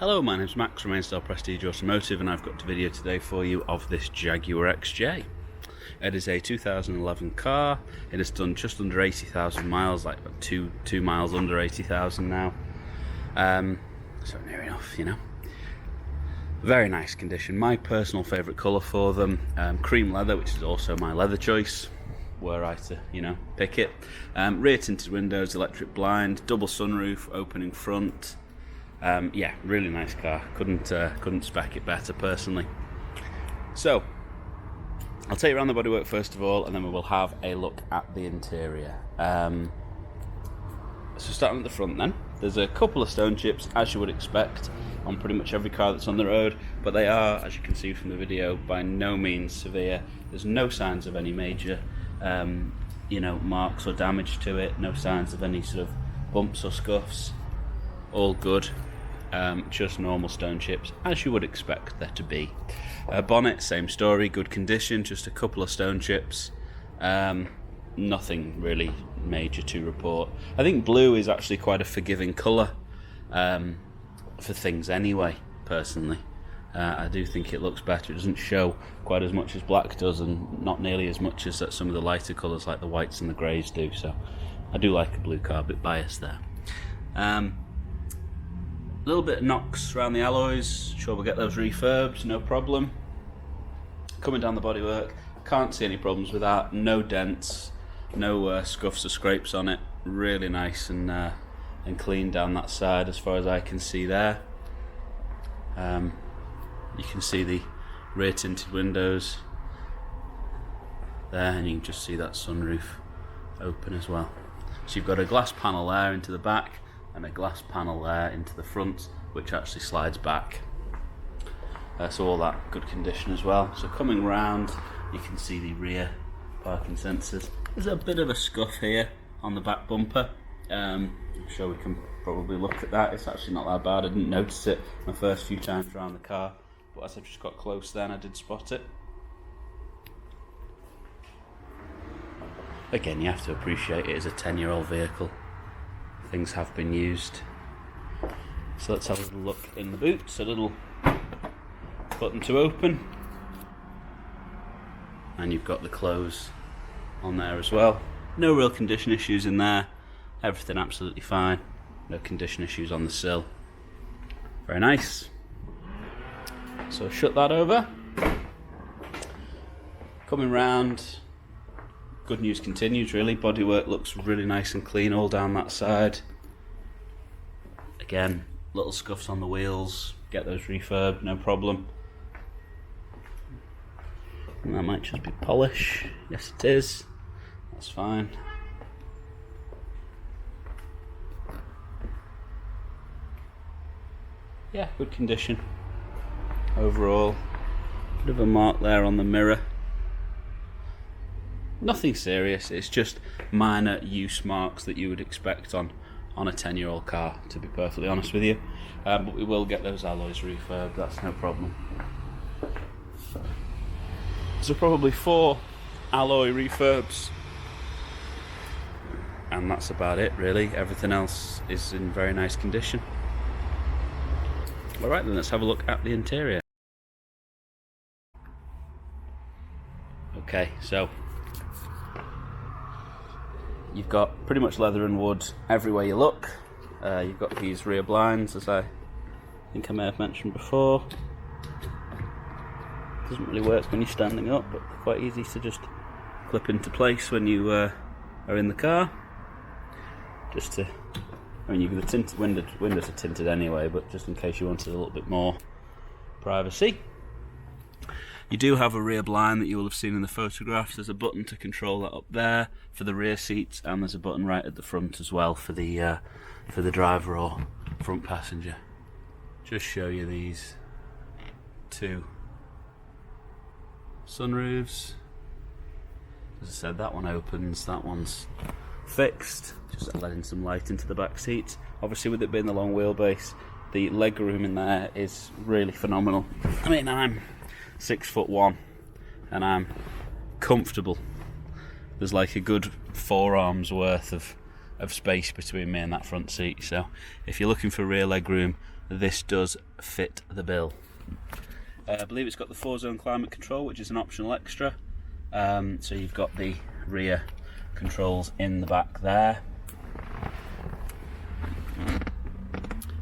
Hello, my name's Max from Ainsdale Prestige Automotive, and I've got a video today for you of this Jaguar XJ. It is a 2011 car. It has done just under 80,000 miles, like about two miles under 80,000 now. So near enough, you know. Very nice condition. My personal favourite colour for them, cream leather, which is also my leather choice, were I to, pick it. Rear tinted windows, electric blind, double sunroof, opening front. Yeah, really nice car. Couldn't spec it better personally. So I'll take you around the bodywork first of all, and then we will have a look at the interior. So starting at the front then, there's a couple of stone chips, as you would expect on pretty much every car that's on the road, but they are, as you can see from the video, by no means severe. There's no signs of any major marks or damage to it, no signs of any sort of bumps or scuffs. All good. Just normal stone chips, as you would expect there to be. Bonnet, same story, good condition, just a couple of stone chips. Nothing really major to report. I think blue is actually quite a forgiving colour for things anyway, personally. I do think it looks better. It doesn't show quite as much as black does, and not nearly as much as some of the lighter colours like the whites and the greys do, so I do like a blue car, a bit biased there. A little bit of knocks around the alloys, sure we'll get those refurbed, no problem. Coming down the bodywork, can't see any problems with that, no dents, no scuffs or scrapes on it, really nice and clean down that side as far as I can see there. You can see the rear tinted windows there, and you can just see that sunroof open as well. So you've got a glass panel there into the back, and a glass panel there into the front, which actually slides back. So all that good condition as well. So coming round, you can see the rear parking sensors. There's a bit of a scuff here on the back bumper. I'm sure we can probably look at that. It's actually not that bad. I didn't notice it my first few times around the car, but as I just got close then I did spot it. Again, you have to appreciate it is a 10-year-old vehicle. Things have been used. So let's have a little look in the boots. A little button to open, and you've got the close on there as well. No real condition issues in there. Everything absolutely fine. No condition issues on the sill. Very nice. So shut that over. Coming round, good news continues really. Bodywork looks really nice and clean all down that side. Again, little scuffs on the wheels, get those refurbed, no problem. And that might just be polish. Yes it is. That's fine. Yeah, good condition overall. Bit of a mark there on the mirror. Nothing serious, it's just minor use marks that you would expect on a 10-year-old car, to be perfectly honest with you. But we will get those alloys refurbed, that's no problem. So probably 4 alloy refurbs, and that's about it really. Everything else is in very nice condition. Alright then, let's have a look at the interior. Okay, so you've got pretty much leather and wood everywhere you look. You've got these rear blinds, as I think I may have mentioned before. Doesn't really work when you're standing up, but quite easy to just clip into place when you are in the car. The tinted windows are tinted anyway, but just in case you wanted a little bit more privacy. You do have a rear blind that you will have seen in the photographs. There's a button to control that up there for the rear seats, and there's a button right at the front as well for the driver or front passenger. Just show you these 2 sunroofs. As I said, that one opens, that one's fixed, just letting some light into the back seats. Obviously with it being the long wheelbase, the leg room in there is really phenomenal. I mean, I'm 6'1" and I'm comfortable. There's like a good forearms worth of of space between me and that front seat. So if you're looking for rear leg room, this does fit the bill. I believe it's got the 4-zone climate control, which is an optional extra. So you've got the rear controls in the back there.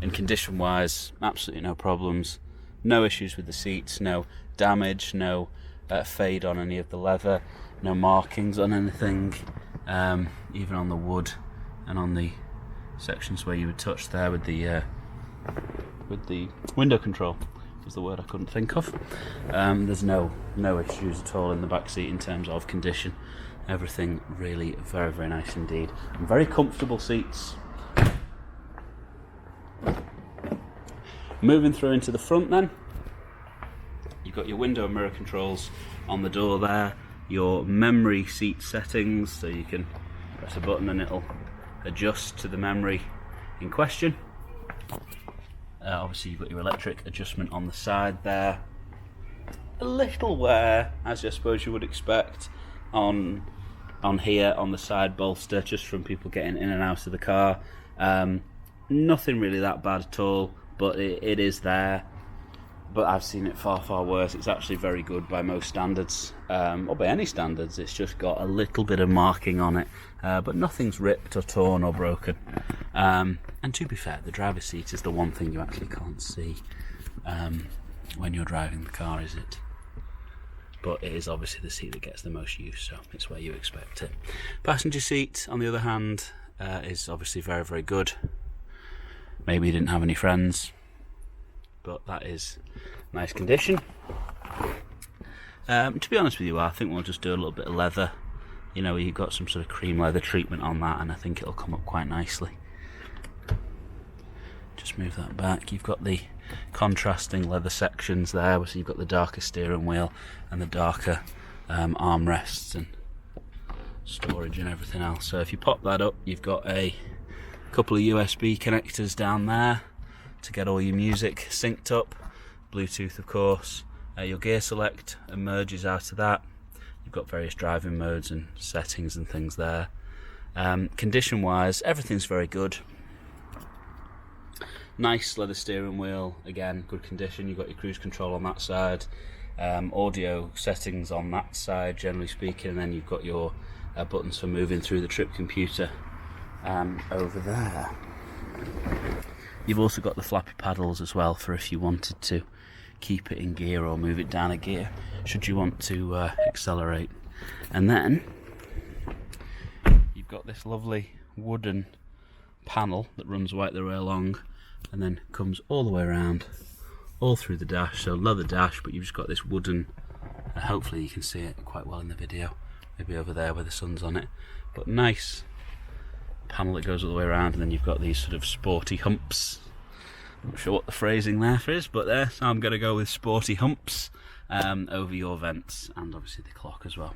And condition wise, absolutely no problems, no issues with the seats, no damage, no fade on any of the leather, no markings on anything, even on the wood and on the sections where you would touch there with the window control was the word I couldn't think of. There's no issues at all in the back seat in terms of condition. Everything really very, very nice indeed, and very comfortable seats. Moving through into the front then, you've got your window and mirror controls on the door there, your memory seat settings, so you can press a button and it'll adjust to the memory in question. Obviously you've got your electric adjustment on the side there. A little wear, as I suppose you would expect, on here on the side bolster, just from people getting in and out of the car. Nothing really that bad at all, but it is there. But I've seen it far, far worse. It's actually very good by most standards, or by any standards. It's just got a little bit of marking on it, but nothing's ripped or torn or broken. And to be fair, the driver's seat is the one thing you actually can't see when you're driving the car, is it? But it is obviously the seat that gets the most use, so it's where you expect it. Passenger seat, on the other hand, is obviously very, very good. Maybe you didn't have any friends, but that is nice condition. To be honest with you, I think we'll just do a little bit of leather. You know, you've got some sort of cream leather treatment on that, and I think it'll come up quite nicely. Just move that back. You've got the contrasting leather sections there, so you've got the darker steering wheel and the darker armrests and storage and everything else. So if you pop that up, you've got a couple of USB connectors down there to get all your music synced up, Bluetooth of course. Your gear select emerges out of that. You've got various driving modes and settings and things there. Condition wise, everything's very good. Nice leather steering wheel, again good condition. You've got your cruise control on that side, audio settings on that side generally speaking, and then you've got your buttons for moving through the trip computer over there. You've also got the flappy paddles as well, for if you wanted to keep it in gear or move it down a gear should you want to accelerate. And then you've got this lovely wooden panel that runs right the way along and then comes all the way around, all through the dash. So leather dash, but you've just got this wooden, hopefully you can see it quite well in the video, maybe over there where the sun's on it, but nice panel that goes all the way around. And then you've got these sort of sporty humps. I'm not sure what the phrasing there is, but there, so I'm going to go with sporty humps over your vents, and obviously the clock as well.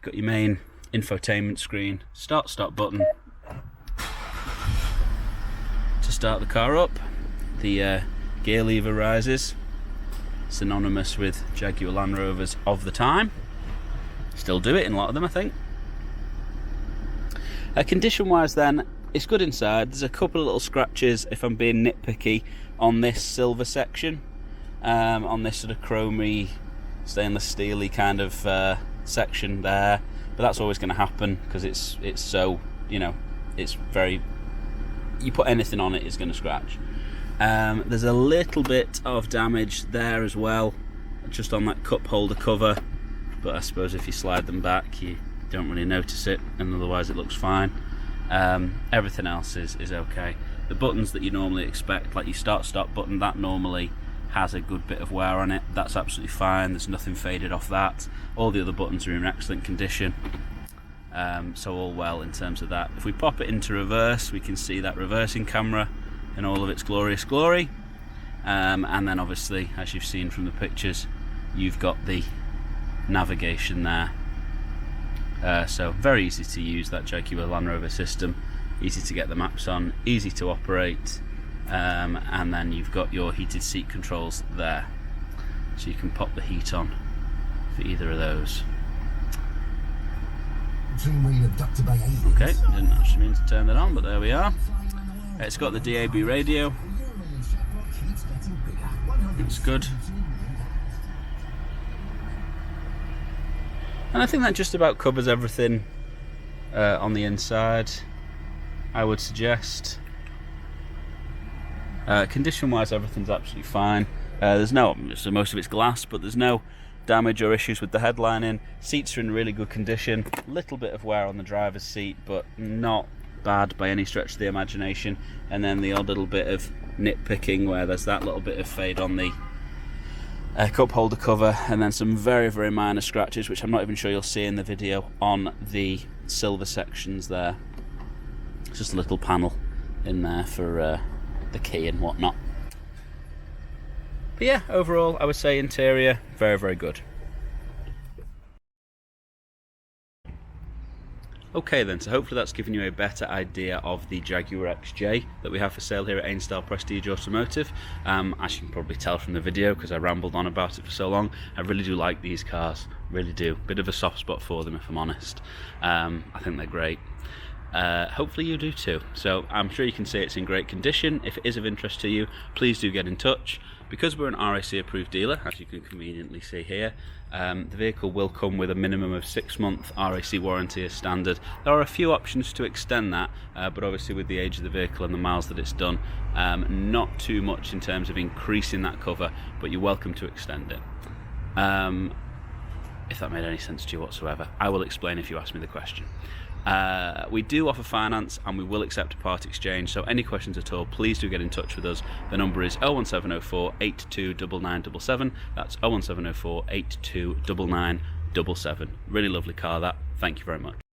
Got your main infotainment screen, start-stop button to start the car up. The gear lever rises, synonymous with Jaguar Land Rovers of the time. Still do it in a lot of them, I think. Condition wise then, it's good inside. There's a couple of little scratches, if I'm being nitpicky, on this silver section, on this sort of chromy, stainless steely kind of section there, but that's always going to happen because it's so, you know, it's very, you put anything on it, it's going to scratch. There's a little bit of damage there as well, just on that cup holder cover, but I suppose if you slide them back you don't really notice it, and otherwise it looks fine. Everything else is okay. The buttons that you normally expect, like your start-stop button, that normally has a good bit of wear on it. That's absolutely fine, there's nothing faded off that. All the other buttons are in excellent condition, so all well in terms of that. If we pop it into reverse, we can see that reversing camera in all of its glorious glory, and then obviously, as you've seen from the pictures, you've got the navigation there. So very easy to use, that Jaguar Land Rover system, easy to get the maps on, easy to operate, and then you've got your heated seat controls there, so you can pop the heat on for either of those. Okay, didn't actually mean to turn that on, but there we are. It's got the DAB radio. It's good. And I think that just about covers everything on the inside, I would suggest. Condition-wise, everything's absolutely fine. There's no, so most of it's glass, but there's no damage or issues with the headlining. Seats are in really good condition. A little bit of wear on the driver's seat, but not bad by any stretch of the imagination. And then the odd little bit of nitpicking where there's that little bit of fade on the cup holder cover, and then some very, very minor scratches, which I'm not even sure you'll see in the video, on the silver sections there. It's just a little panel in there for the key and whatnot. But yeah, overall, I would say interior, very, very good. Okay then, so hopefully that's given you a better idea of the Jaguar XJ that we have for sale here at Ainsdale Prestige Automotive. As you can probably tell from the video, because I rambled on about it for so long, I really do like these cars, really do. Bit of a soft spot for them, if I'm honest. I think they're great. Hopefully you do too. So I'm sure you can see it's in great condition. If it is of interest to you, please do get in touch. Because we're an RAC approved dealer, as you can conveniently see here, the vehicle will come with a minimum of 6-month RAC warranty as standard. There are a few options to extend that, but obviously with the age of the vehicle and the miles that it's done, not too much in terms of increasing that cover, but you're welcome to extend it. If that made any sense to you whatsoever. I will explain if you ask me the question. We do offer finance and we will accept a part exchange, so any questions at all, please do get in touch with us. The number is 01704 829977. That's 01704 829977. Really lovely car that. Thank you very much.